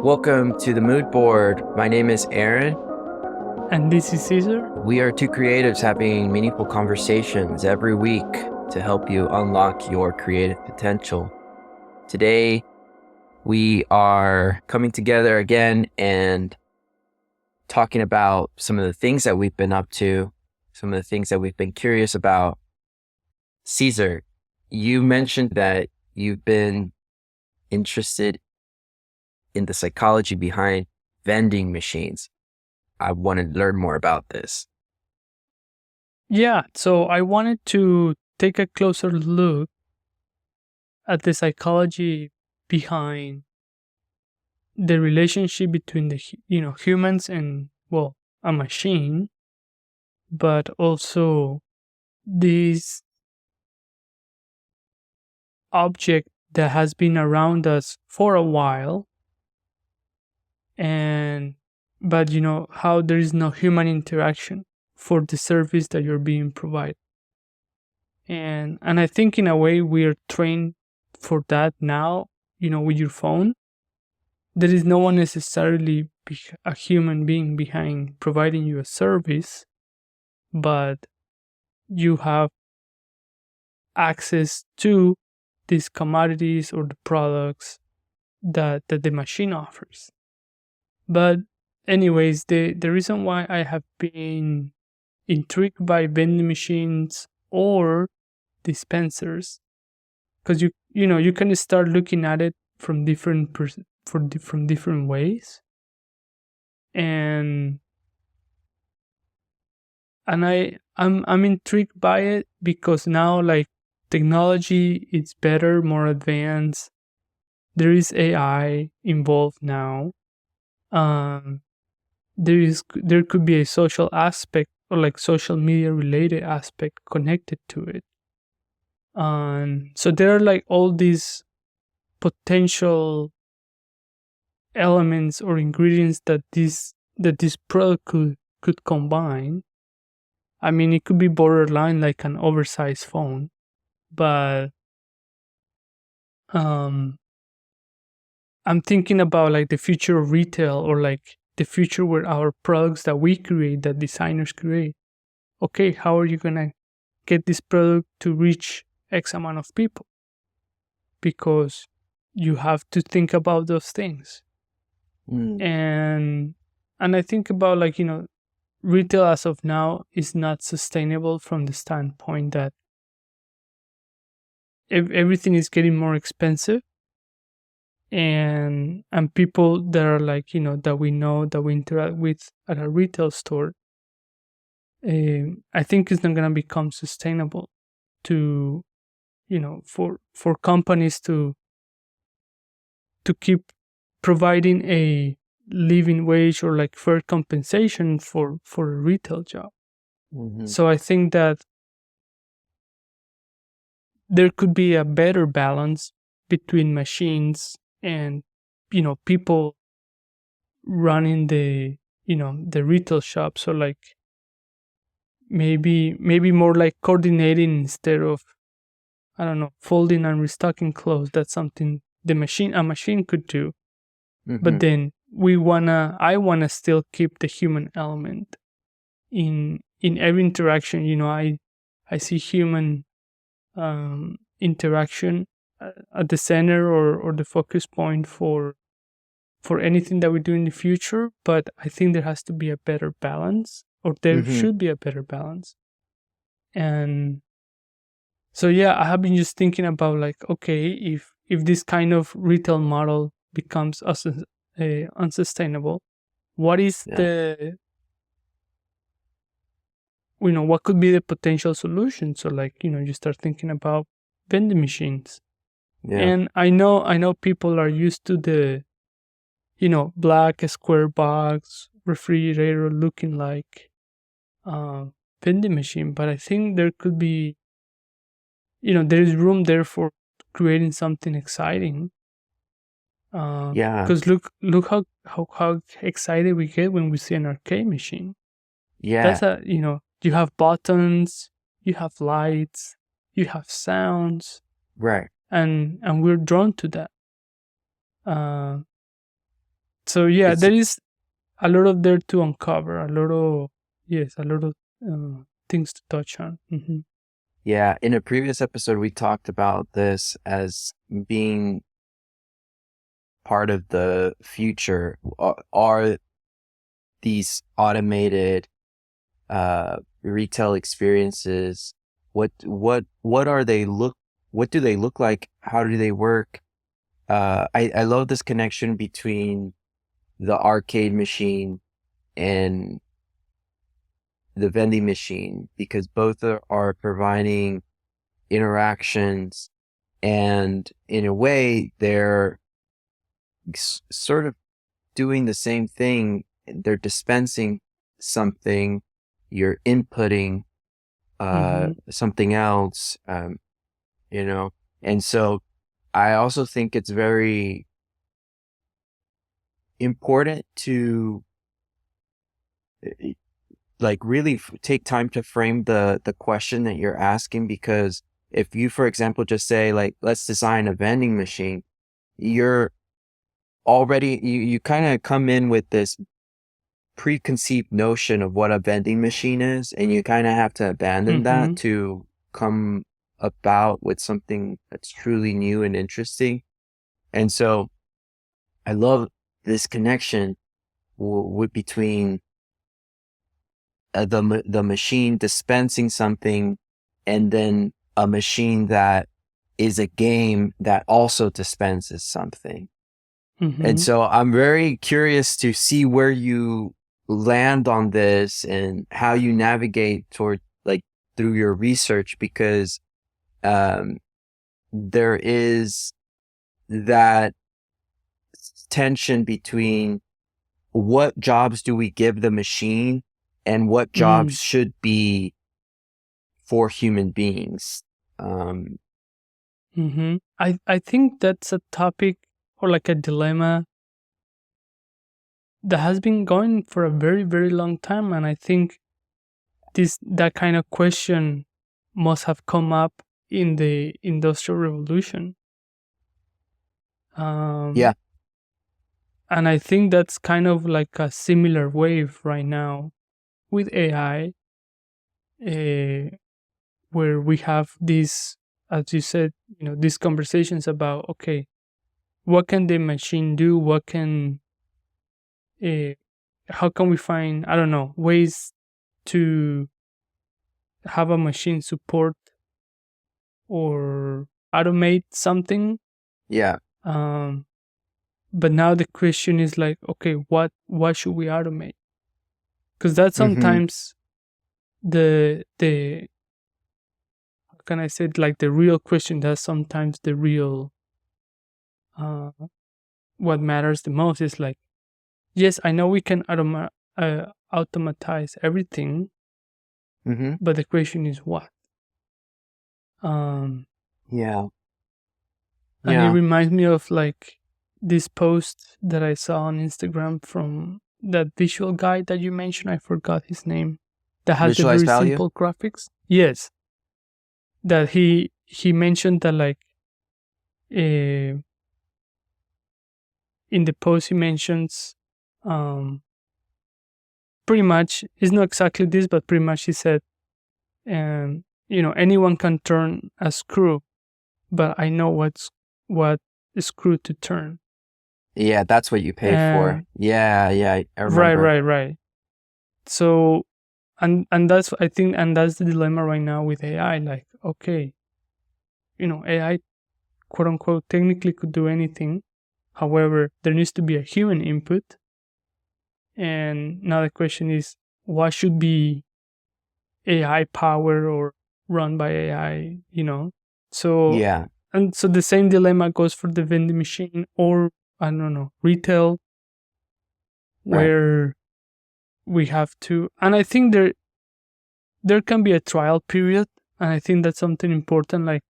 Welcome to the Moodboard. My name is Aaron. And this is Cesar. We are two creatives having meaningful conversations every week to help you unlock your creative potential. Today, we are coming together again and talking about some of the things that we've been up to, some of the things that we've been curious about. Cesar, you mentioned that you've been interested in the psychology behind vending machines. I want to learn more about this. Yeah, so I wanted to take a closer look at the psychology behind the relationship between the humans and a machine, but also this object that has been around us for a while, but how there is no human interaction for the service that you're being provided. And I think in a way we are trained for that now, with your phone. There is no one necessarily a human being behind providing you a service, but you have access to these commodities or the products that the machine offers. But anyways, the reason why I have been intrigued by vending machines or dispensers, because you can start looking at it from different ways, and I'm intrigued by it because now, like, technology is better, more advanced. There is AI involved now. There could be a social aspect or like social media related aspect connected to it. So there are like all these potential elements or ingredients that this product could combine. I mean, it could be borderline like an oversized phone, but I'm thinking about like the future of retail, or like the future where our products that we create, that designers create. Okay, how are you gonna get this product to reach X amount of people? Because you have to think about those things. And I think about, like, retail as of now is not sustainable from the standpoint that everything is getting more expensive, and people that are like, that we know, that we interact with at a retail store, I think it's not going to become sustainable to, for companies to keep providing a living wage or like fair compensation for a retail job. So I think that there could be a better balance between machines and, people running the retail shop. So like maybe more like coordinating instead of, I don't know, folding and restocking clothes. That's something a machine could do. But then I wanna still keep the human element in every interaction. I see human interaction at the center or the focus point for anything that we do in the future. But I think there has to be a better balance, or there should be a better balance. And so yeah, I have been just thinking about, like, okay, if this kind of retail model becomes unsustainable, what is what could be the potential solution? So like, you start thinking about vending machines. And I know people are used to the black square box refrigerator looking like vending machine, but I think there could be, there is room there for creating something exciting. Because look how excited we get when we see an arcade machine. That's you have buttons, you have lights, you have sounds, right? And we're drawn to that. So yeah, It's there is a lot of there to uncover, a lot of things to touch on. yeah. In a previous episode, we talked about this as being part of the future. Are these automated retail experiences? What are they look? What do they look like? How do they work? I love this connection between the arcade machine and the vending machine, because both are providing interactions, and in a way they're sort of doing the same thing. They're dispensing something, you're inputting something else, and so I also think it's very important to like really take time to frame the question that you're asking, because if you, for example, just say like, let's design a vending machine, you're already, you kind of come in with this preconceived notion of what a vending machine is, and you kind of have to abandon that to come about with something that's truly new and interesting. And so I love this connection between the machine dispensing something, and then a machine that is a game that also dispenses something. And so I'm very curious to see where you land on this and how you navigate toward, like, through your research, because there is that tension between what jobs do we give the machine and what jobs should be for human beings. I think that's a topic, or like a dilemma, that has been going for a very, very long time, and I think that kind of question must have come up in the Industrial Revolution. Yeah. And I think that's kind of like a similar wave right now with AI, where we have these, as you said, these conversations about, okay, what can the machine do? How can we find, I don't know, ways to have a machine support or automate something? Yeah. But now the question is like, okay, what should we automate? Because that's sometimes the how can I say it, like the real question. That's sometimes the real what matters the most is like, yes, I know we can automatize everything, but the question is what. Yeah. And it reminds me of like this post that I saw on Instagram from that visual guy that you mentioned. I forgot his name. That has the very simple graphics. Yes. That he mentioned that, like, in the post he mentions pretty much, it's not exactly this, but pretty much he said, anyone can turn a screw, but I know what screw to turn. Yeah, that's what you pay for. Yeah, I remember. Right. So, and that's, I think, and that's the dilemma right now with AI. Like, okay, AI, quote unquote, technically could do anything. However, there needs to be a human input. And now the question is, what should be AI powered or run by AI? So Yeah. And so the same dilemma goes for the vending machine, or I don't know, retail, where we have to, and I think there can be a trial period, and I think that's something important. Like,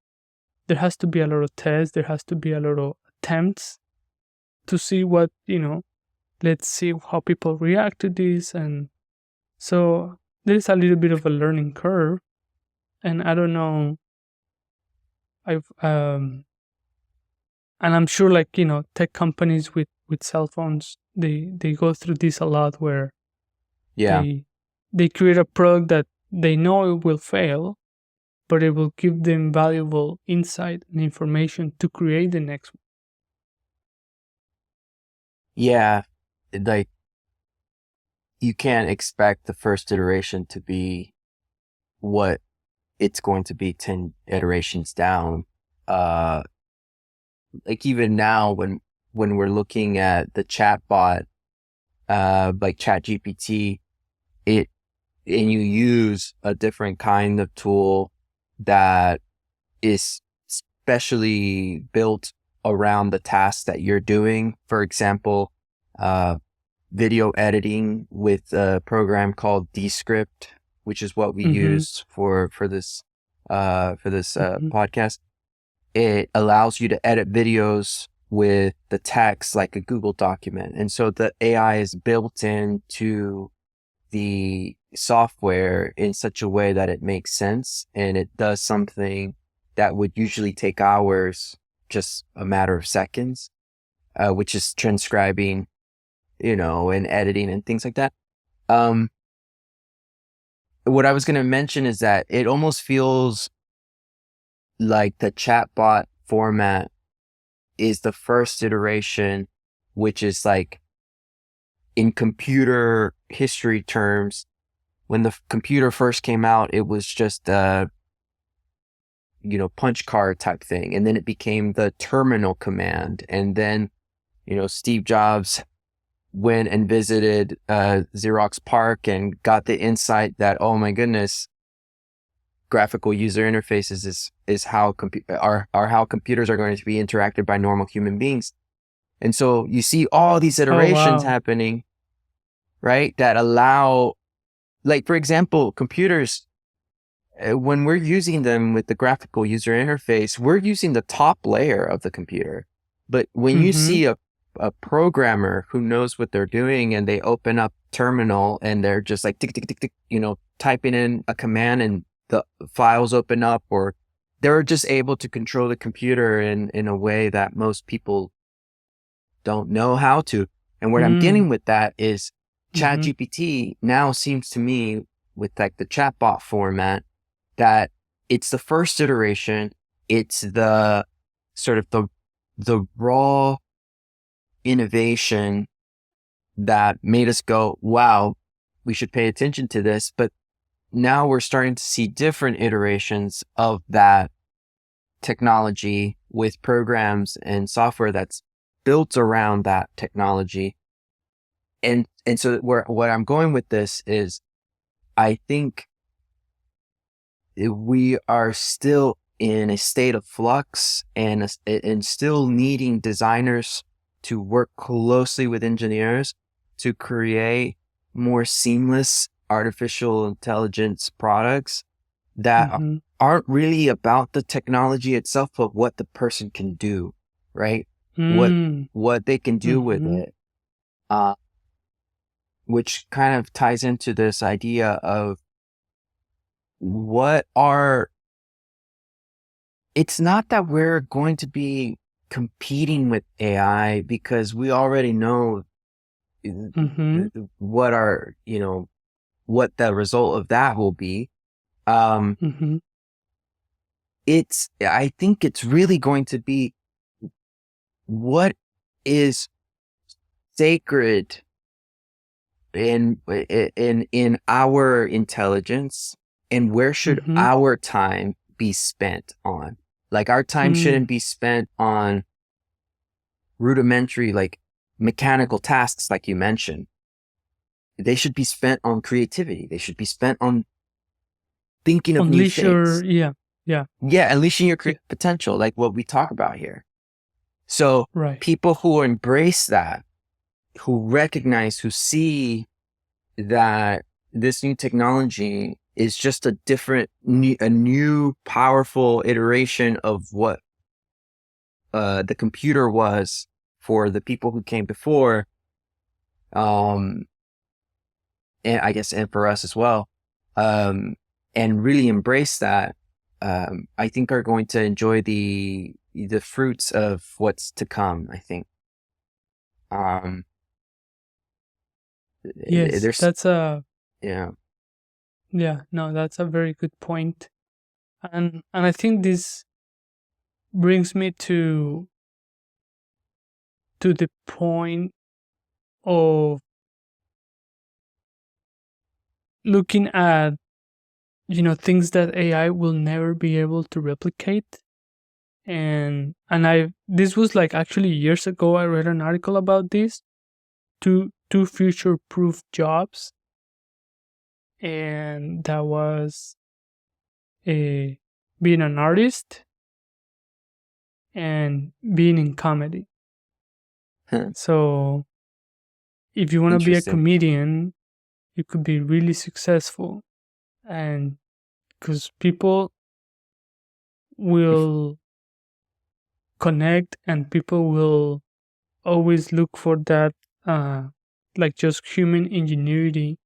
there has to be a lot of tests, there has to be a lot of attempts to see what, let's see how people react to this. And so there's a little bit of a learning curve, and I don't know, and and I'm sure, like, tech companies with cell phones, they go through this a lot, where they create a product that they know it will fail, but it will give them valuable insight and information to create the next one. Yeah, like, you can't expect the first iteration to be what it's going to be 10 iterations down. Like, even now, when we're looking at the chatbot, like ChatGPT, and you use a different kind of tool that is specially built around the tasks that you're doing. For example, video editing with a program called Descript, which is what we used for this podcast. It allows you to edit videos with the text like a Google document. And so the AI is built into the software in such a way that it makes sense, and it does something that would usually take hours, just a matter of seconds, which is transcribing, and editing and things like that. What I was going to mention is that it almost feels like the chatbot format is the first iteration, which is like, in computer history terms, when the computer first came out, it was just a, punch card type thing. And then it became the terminal command. And then, Steve Jobs went and visited Xerox PARC and got the insight that, oh my goodness, graphical user interfaces is how how computers are going to be interacted by normal human beings. And so you see all these iterations happening, right? That allow, like, for example, computers, when we're using them with the graphical user interface, we're using the top layer of the computer. But when you see a programmer who knows what they're doing, and they open up terminal and they're just like tick, tick, tick, tick, typing in a command and the files open up, or they're just able to control the computer in a way that most people don't know how to. And what I'm getting with that is ChatGPT now seems to me, with like the chatbot format, that it's the first iteration. It's the sort of the raw innovation that made us go, wow, we should pay attention to this. But now we're starting to see different iterations of that technology with programs and software that's built around that technology. And so what I'm going with this is, I think we are still in a state of flux, and still needing designers to work closely with engineers to create more seamless artificial intelligence products that aren't really about the technology itself, but what the person can do, right? What they can do with it. Which kind of ties into this idea of it's not that we're going to be competing with AI, because we already know what the result of that will be. I think it's really going to be, what is sacred in our intelligence, and where should our time be spent on? Like, our time shouldn't be spent on rudimentary, like, mechanical tasks, like you mentioned. They should be spent on creativity. They should be spent on thinking of new things. Yeah, unleashing your creative potential, like what we talk about here. So people who embrace that, who recognize, who see that this new technology is just a new powerful iteration of what the computer was for the people who came before, and I guess, and for us as well, and really embrace that, I think are going to enjoy the the fruits of what's to come, I think. Yes, There's that's a yeah no, that's a very good point. And I think this brings me to the point of looking at, things that AI will never be able to replicate. And this was like actually years ago I read an article about this, two future proof jobs, and that was a being an artist and being in comedy. So if you want to be a interesting. comedian, you could be really successful, and because people will connect and people will always look for that, like just human ingenuity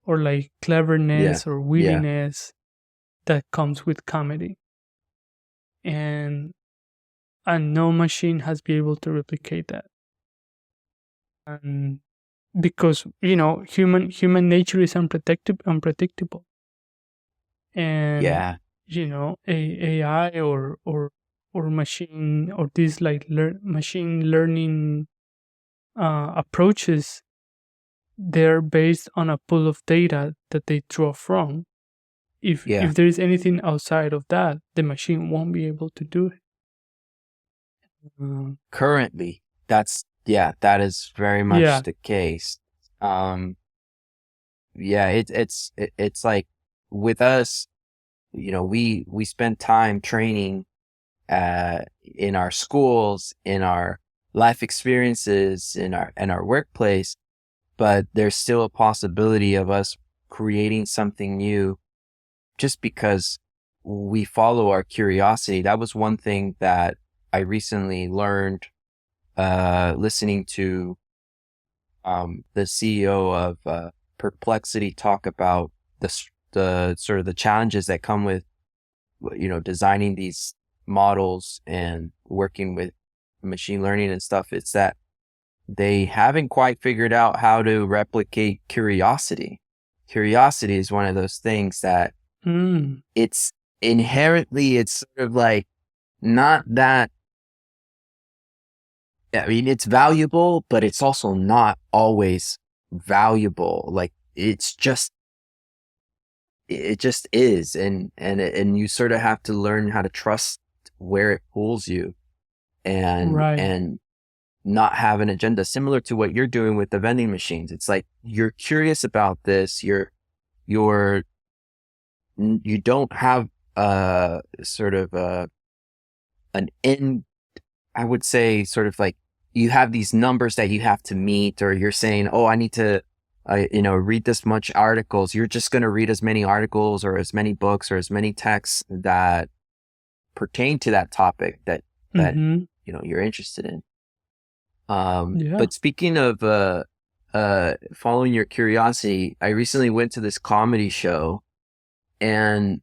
or like Yeah, cleverness or yeah, wittiness that comes with comedy, and no machine has been able to replicate that. And because human nature is unpredictable, and yeah, AI or machine or these like machine learning approaches, they're based on a pool of data that they draw from. If yeah. there is anything outside of that, the machine won't be able to do it. Currently, that is very much Yeah. the case. Yeah, it's like with us, we spend time training in our schools, in our life experiences, in our workplace, but there's still a possibility of us creating something new just because we follow our curiosity. That was one thing that I recently learned listening to the CEO of Perplexity talk about the sort of the challenges that come with designing these models and working with machine learning and stuff. It's that they haven't quite figured out how to replicate curiosity. Curiosity is one of those things that it's inherently, it's sort of like not that, I mean, it's valuable, but it's also not always valuable. Like it just is. And you sort of have to learn how to trust where it pulls you and Right. not have an agenda, similar to what you're doing with the vending machines. It's like, you're curious about this. You don't have sort of an end, I would say, sort of like you have these numbers that you have to meet, or you're saying, oh, I need to, read this much articles. You're just going to read as many articles or as many books or as many texts that pertain to that topic that you're interested in. Yeah. But speaking of following your curiosity, I recently went to this comedy show, and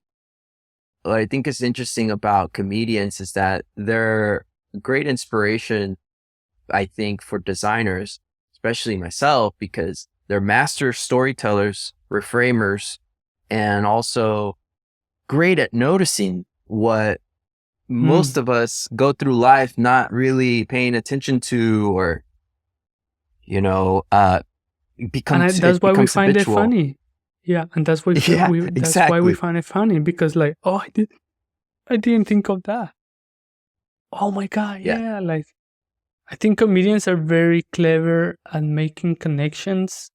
what I think is interesting about comedians is that they're great inspiration, I think, for designers, especially myself, because they're master storytellers, reframers, and also great at noticing what most of us go through life not really paying attention to, or And that's why we becomes find it habitual. funny. Yeah, and that's why Yeah, that's why we exactly. find it funny, because like, oh, I didn't think of that. Oh my god, Yeah, yeah. Like, I think comedians are very clever at making connections,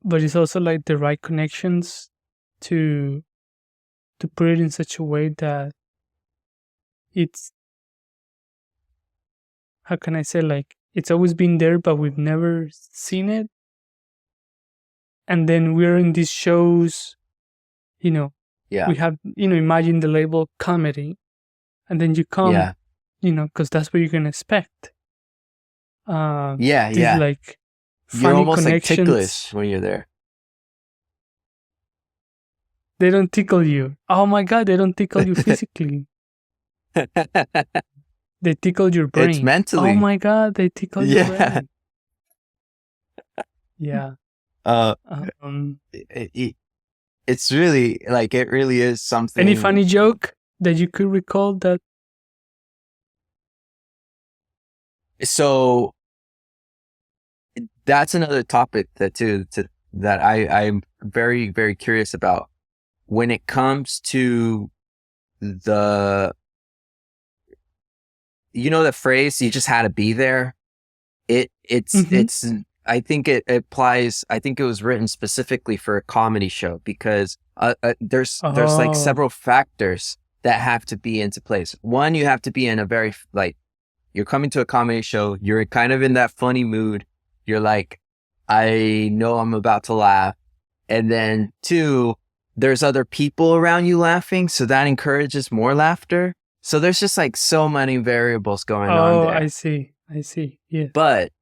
but it's also like the right connections to put it in such a way that it's, how can I say, like, it's always been there, but we've never seen it. And then we're in these shows, yeah, we have, imagine the label comedy, and then you come, yeah, because that's what you can expect. yeah, These yeah. like You're funny almost like connections. ticklish when you're there. They don't tickle you. Oh my god, they don't tickle you physically. They tickle your brain. It's mentally. Oh my God, they tickle your Yeah. brain. Yeah. It's really like, it really is something. Any funny joke that you could recall that? So that's another topic that I'm very, very curious about when it comes to the phrase, you just had to be there. It's I think it applies. I think it was written specifically for a comedy show because there's like several factors that have to be into place. One, you have to be in a very, like, you're coming to a comedy show, you're kind of in that funny mood. You're like, I know I'm about to laugh. And then two, there's other people around you laughing, so that encourages more laughter. So there's just like so many variables going on there. Oh, I see. Yeah. But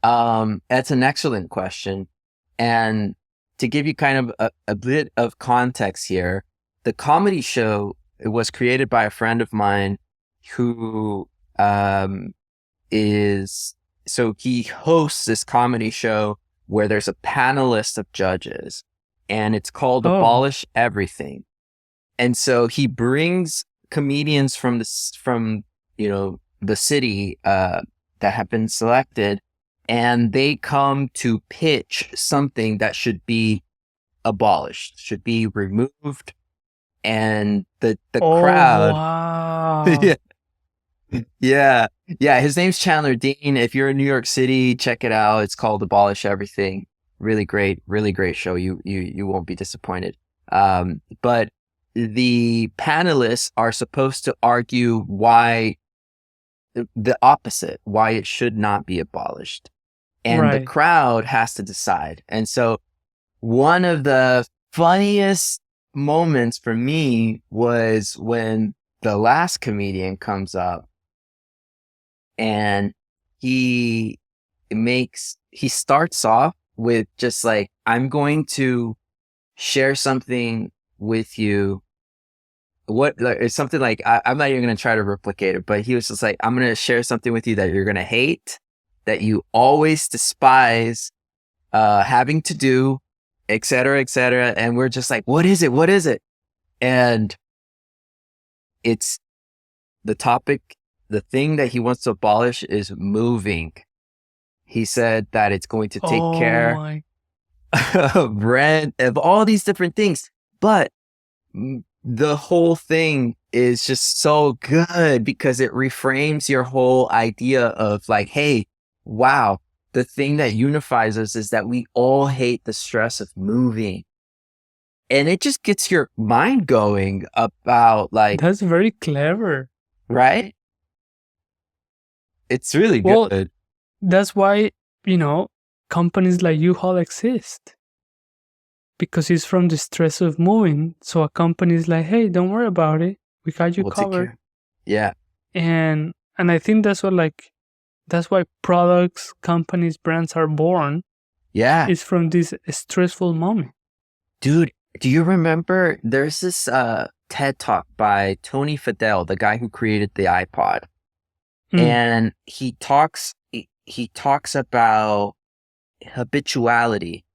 that's an excellent question. And to give you kind of a bit of context here, the comedy show, it was created by a friend of mine who he hosts this comedy show where there's a panelist of judges, and it's called Abolish Everything. And so he brings comedians from the city that have been selected, and they come to pitch something that should be abolished, should be removed. And the crowd. Wow. Yeah. His name's Chandler Dean. If you're in New York City, check it out. It's called Abolish Everything. Really great show. You won't be disappointed. But the panelists are supposed to argue why the opposite, why it should not be abolished. And the crowd has to decide. And so one of the funniest moments for me was when the last comedian comes up, and he starts off with just like, I'm going to share something with you. It's something like, I'm not even going to try to replicate it, but he was just like, I'm going to share something with you that you're going to hate, that you always despise having to do, et cetera, et cetera. And we're just like, what is it? And it's the topic. The thing that he wants to abolish is moving. He said that it's going to take care of rent, of all these different things. But the whole thing is just so good because it reframes your whole idea of like, hey, wow, the thing that unifies us is that we all hate the stress of moving. And it just gets your mind going about like... That's very clever. Right? It's really good. That's why, companies like U-Haul exist. Because it's from the stress of moving. So a company is like, hey, don't worry about it. We got you covered. Yeah. And I think that's why products, companies, brands are born. Yeah. It's from this stressful moment. Dude, do you remember there's this TED Talk by Tony Fadell, the guy who created the iPod. And he talks about habituality,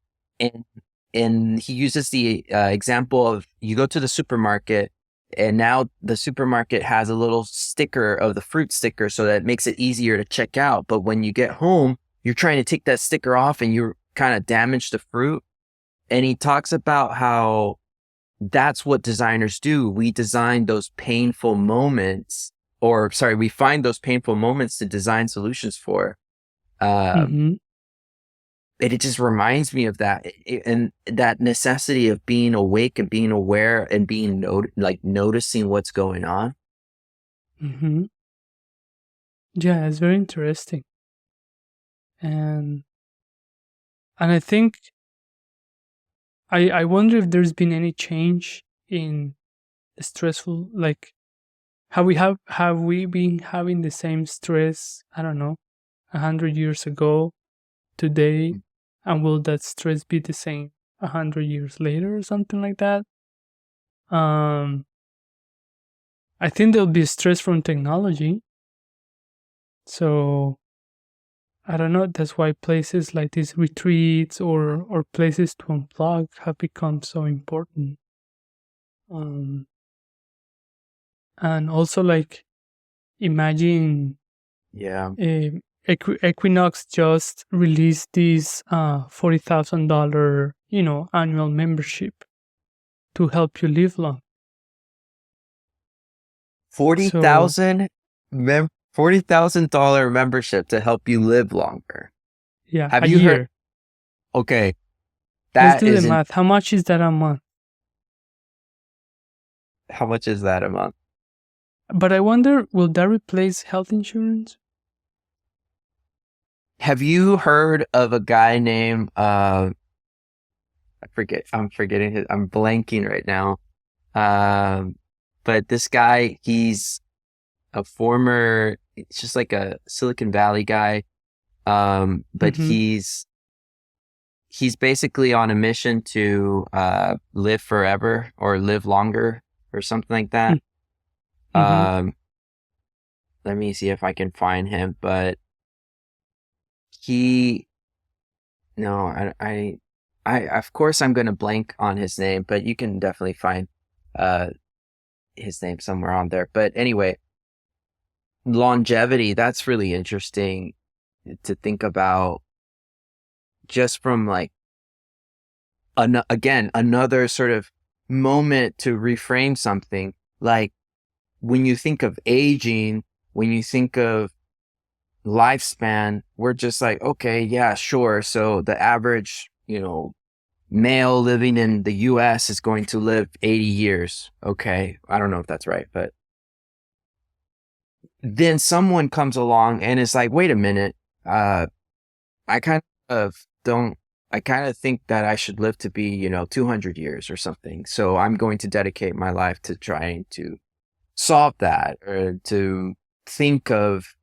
and he uses the example of, you go to the supermarket, and now the supermarket has a little sticker of the fruit sticker so that it makes it easier to check out. But when you get home, you're trying to take that sticker off and you kind of damage the fruit. And he talks about how that's what designers do. We design those painful moments, we find those painful moments to design solutions for. And it just reminds me of that, and that necessity of being awake and being aware and being noticing what's going on. Yeah, it's very interesting. And I think I wonder if there's been any change in stressful, like, have we been having the same stress, I don't know, 100 years ago, today, and will that stress be the same 100 years later or something like that? I think there'll be stress from technology. So I don't know. That's why places like these retreats or places to unplug have become so important. And also, like, imagine Yeah. Equinox just released this $40,000 annual membership to help you live long. $40,000 $40,000 membership to help you live longer. Yeah, Have a you year. heard? Okay, Let's that do the isn't. math. How much is that a month? How much is that a month? But I wonder, will that replace health insurance? Have you heard of a guy named I'm forgetting his. I'm blanking right now. But this guy, he's a former. It's just like a Silicon Valley guy. But Mm-hmm. he's basically on a mission to live forever or live longer or something like that. Mm-hmm. Let me see if I can find him, but he no, I of course I'm gonna blank on his name, but you can definitely find uh his name somewhere on there. But anyway, longevity, that's really interesting to think about, just from like again another sort of moment to reframe something. Like, when you think of aging, when you think of lifespan, we're just like, okay, yeah, sure. So the average, male living in the US is going to live 80 years. Okay. I don't know if that's right, but then someone comes along and is like, wait a minute. I kind of don't, I kind of think that I should live to be, 200 years or something. So I'm going to dedicate my life to trying to solve that, or to think of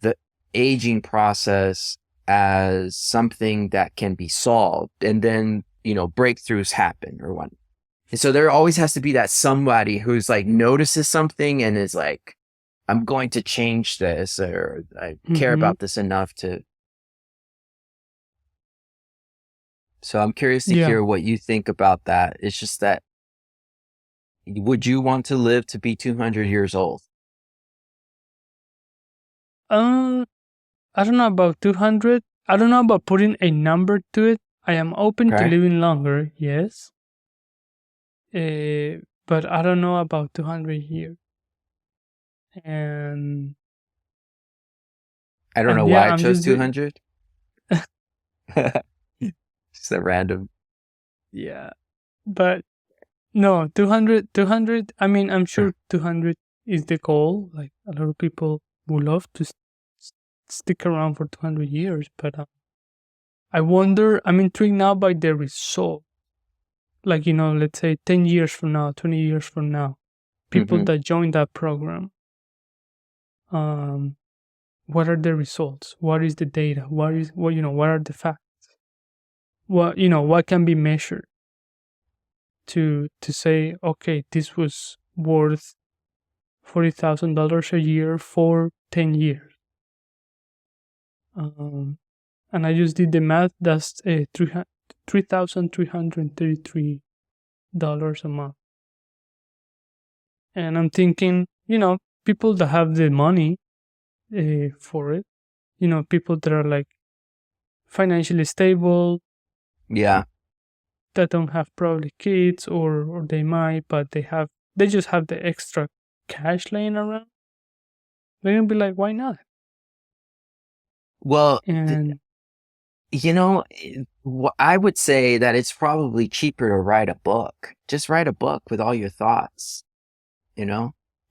the aging process as something that can be solved, and then breakthroughs happen or what. And so there always has to be that somebody who's like notices something and is like, I'm going to change this, or I care Mm-hmm. about this enough to. So I'm curious to Yeah. hear what you think about that. It's just that, would you want to live to be 200 years old? I don't know about 200. I don't know about putting a number to it. I am open to Okay. living longer, yes. But I don't know about 200 years. And I don't know yeah, why I I'm chose just 200. Just a random. yeah. But no, 200. I mean, I'm sure 200 is the goal. Like, a lot of people would love to stick around for 200 years, but I wonder, I'm intrigued now by the result. Like, let's say 10 years from now, 20 years from now, people that join that program, what are the results? What is the data? What are the facts? What can be measured to say, okay, this was worth $40,000 a year for 10 years. And I just did the math. That's $3,333 a month. And I'm thinking, people that have the money for it, people that are like financially stable, Yeah. that don't have probably kids, or they might, but they just have the extra cash laying around. They're gonna be like, why not? Well, And I would say that it's probably cheaper to write a book. Just write a book with all your thoughts,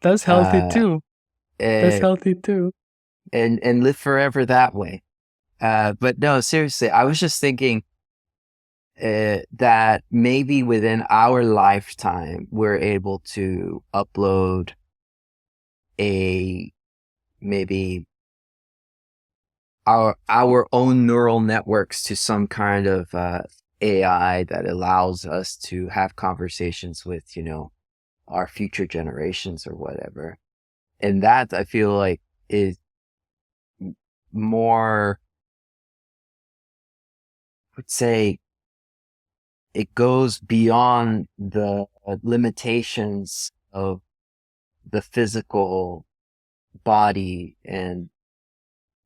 that's healthy uh, too. That's eh, healthy too. and live forever that way. But no, seriously, I was just thinking that maybe within our lifetime, we're able to upload maybe our own neural networks to some kind of AI that allows us to have conversations with, our future generations or whatever. And that, I feel like, is more, I would say, it goes beyond the limitations of the physical body, and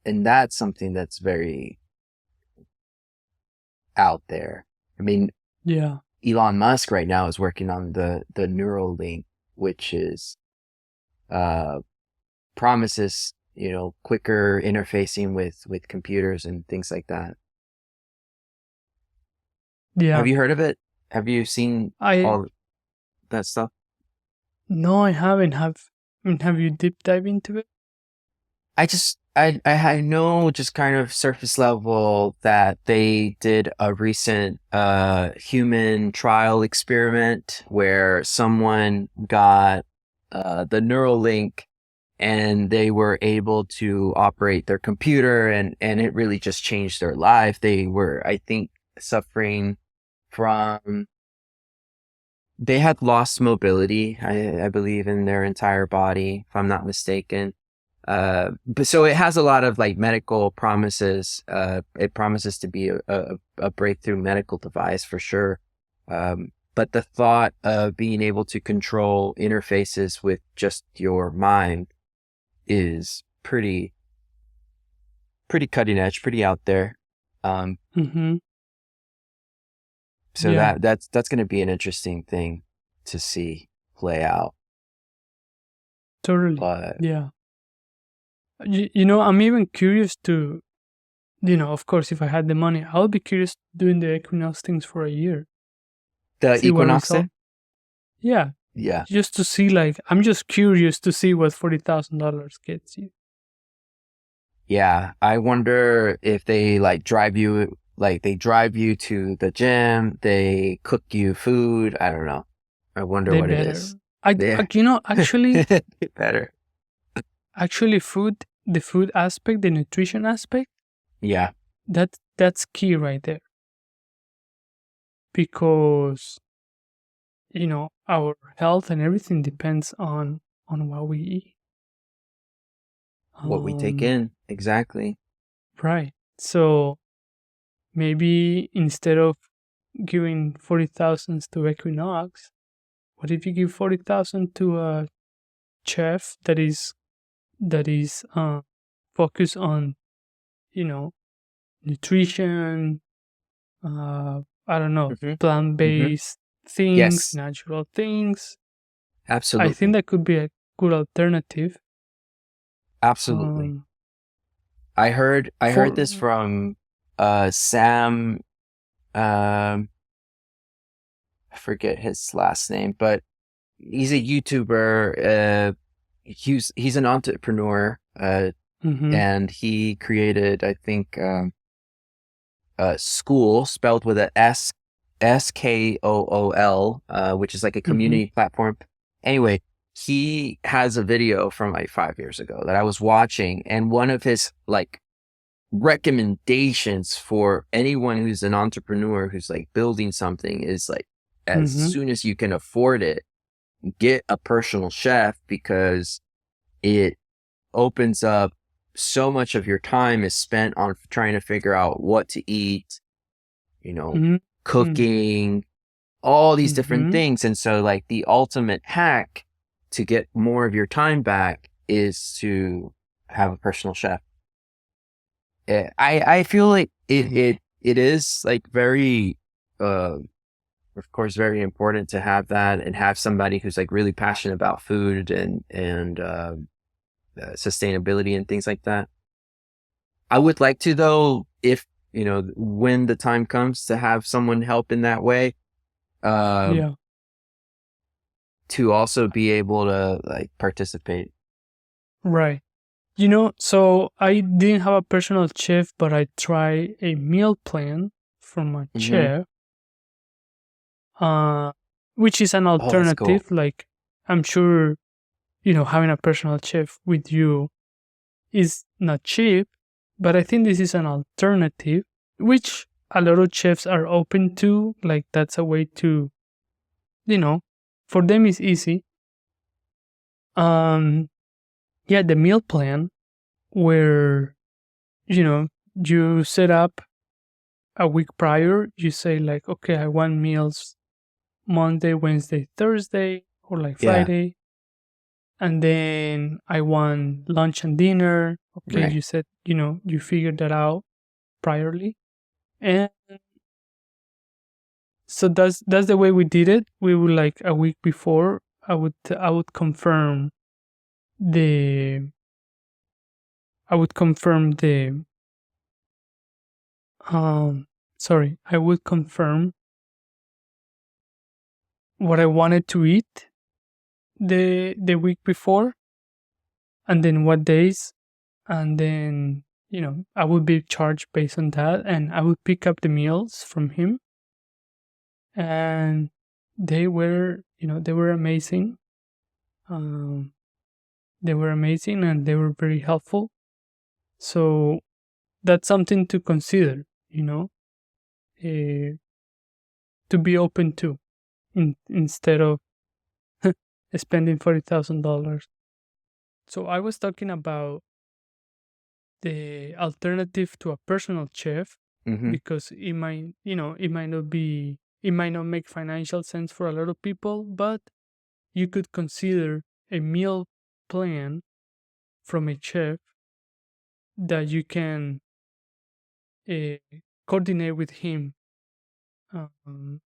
that's something that's very out there. I mean, Yeah. Elon Musk right now is working on the Neuralink, which is promises, quicker interfacing with computers and things like that. Yeah. Have you heard of it? Have you seen all that stuff? No, I haven't. Have you deep dive into it? I know just kind of surface level that they did a recent human trial experiment where someone got the Neuralink and they were able to operate their computer, and it really just changed their life. They were, I think, suffering from, they had lost mobility, I believe, in their entire body, if I'm not mistaken. But so it has a lot of like medical promises. It promises to be a breakthrough medical device for sure. But the thought of being able to control interfaces with just your mind is pretty cutting edge, pretty out there. Mm-hmm. So Yeah. that's going to be an interesting thing to see play out. Totally. But Yeah. I'm even curious to, of course, if I had the money, I would be curious doing the Equinox things for a year. the See what Equinox result. thing? Yeah. Yeah. Just to see, I'm just curious to see what $40,000 gets you. Yeah, I wonder if they drive you to the gym, they cook you food. I don't know. I wonder They what better. it is. Actually, Better. actually, the food aspect, the nutrition aspect, Yeah. that's key right there. Because, our health and everything depends on what we eat. What we take in. Exactly. Right. So maybe instead of giving 40,000 to Equinox, what if you give 40,000 to a chef that is focused on, nutrition, I don't know, Mm-hmm. plant-based things, Yes. natural things. Absolutely. I think that could be a good alternative. Absolutely. I heard this from Sam, I forget his last name, but he's a YouTuber. He's an entrepreneur, and he created, I think, School, spelled with a SKOOL, which is like a community platform. Anyway, he has a video from 5 years ago that I was watching, and one of his recommendations for anyone who's an entrepreneur who's building something is as soon as you can afford it, get a personal chef, because it opens up so much of your time is spent on trying to figure out what to eat, cooking, all these different things. And so the ultimate hack to get more of your time back is to have a personal chef. I feel like it is very, of course, very important to have that and have somebody who's really passionate about food and sustainability and things like that. I would like to, though, if when the time comes, to have someone help in that way, to also be able to participate. Right. So I didn't have a personal chef, but I tried a meal plan from a chef, which is an alternative. Cool. I'm sure, having a personal chef with you is not cheap, but I think this is an alternative, which a lot of chefs are open to. That's a way to, for them it's easy. Yeah, the meal plan where, you set up a week prior. You say like, okay, I want meals Monday, Wednesday, Thursday, or like Yeah. Friday. And then I want lunch and dinner. Okay, Right. you said, you figured that out priorly. And so that's the way we did it. We would like a week before, I would confirm the I would confirm the I would confirm what I wanted to eat the week before, and then what days, and then I would be charged based on that, and I would pick up the meals from him, and they were amazing. Um, they were amazing, and they were very helpful. So that's something to consider, uh, to be open to, instead of spending $40,000. So I was talking about the alternative to a personal chef, Mm-hmm. because it might not make financial sense for a lot of people, but you could consider a meal plan from a chef that you can uh, coordinate with him, um,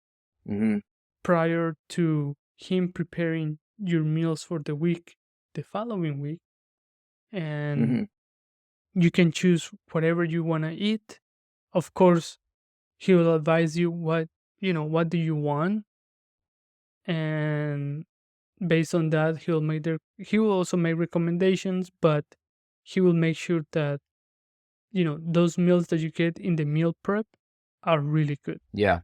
Mm-hmm. prior to him preparing your meals for the following week, and Mm-hmm. you can choose whatever you want to eat. Of course, he will advise you what do you want, and based on that, he will also make recommendations, but he will make sure that those meals that you get in the meal prep are really good. Yeah.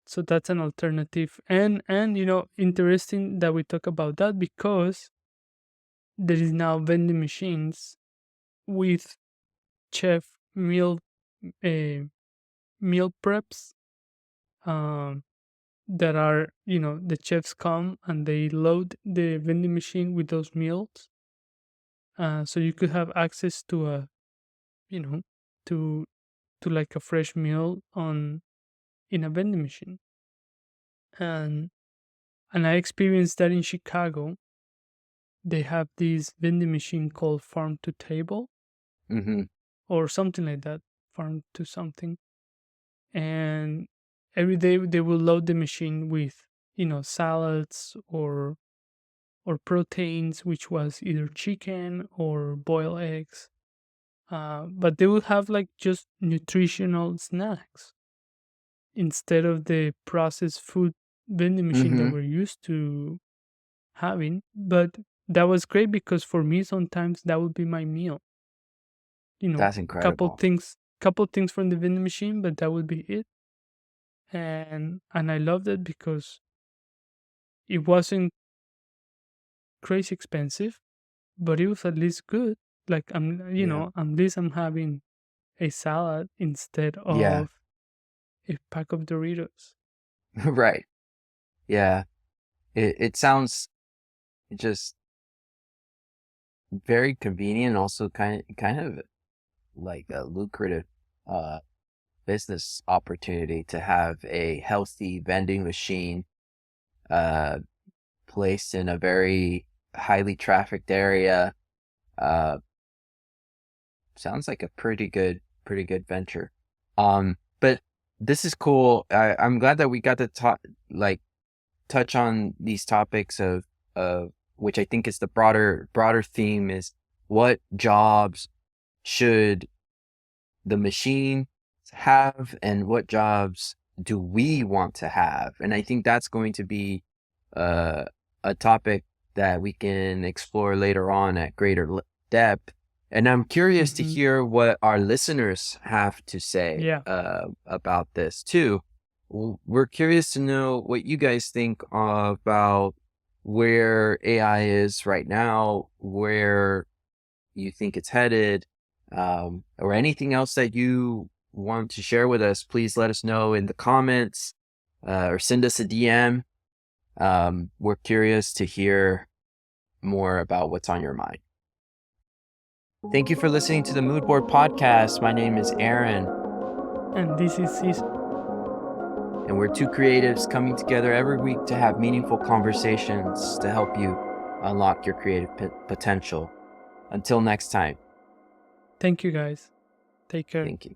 So that's an alternative, and interesting that we talk about that, because there is now vending machines with chef uh, meal preps, um, that are, the chefs come and they load the vending machine with those meals, so you could have access to you know to like a fresh meal on in a vending machine. And I experienced that in Chicago. They have this vending machine called Farm to Table, Mm-hmm. or something like that, Farm to something. And every day they will load the machine with salads or proteins, which was either chicken or boiled eggs. But they will have like just nutritional snacks instead of the processed food vending machine that Mm-hmm. we're used to having. But that was great, because for me sometimes that would be my meal. That's Couple incredible. things, couple things from the vending machine, but that would be it. And I loved it because it wasn't crazy expensive, but it was at least good. Like Yeah. at least I'm having a salad instead Yeah. of a pack of Doritos. Right. Yeah. It sounds just very convenient, also kind of like a lucrative uh business opportunity to have a healthy vending machine uh placed in a very highly trafficked area. Uh Sounds like a pretty good venture. But this is cool. I'm glad that we got to talk, like, touch on these topics of which I think is the broader theme is what jobs should the machine have and what jobs do we want to have? And I think that's going to be uh, a topic that we can explore later on at greater depth. And I'm curious to Hmm. hear what our listeners have to say Yeah. about this too. We're curious to know what you guys think about where AI is right now, where you think it's headed, or anything else that you want to share with us. Please let us know in the comments, or send us a DM. We're curious to hear more about what's on your mind. Thank you for listening to the Moodboard podcast. My name is Aaron. And this is Cesar. And we're two creatives coming together every week to have meaningful conversations to help you unlock your creative potential. Until next time. Thank you, guys. Take care. Thank you.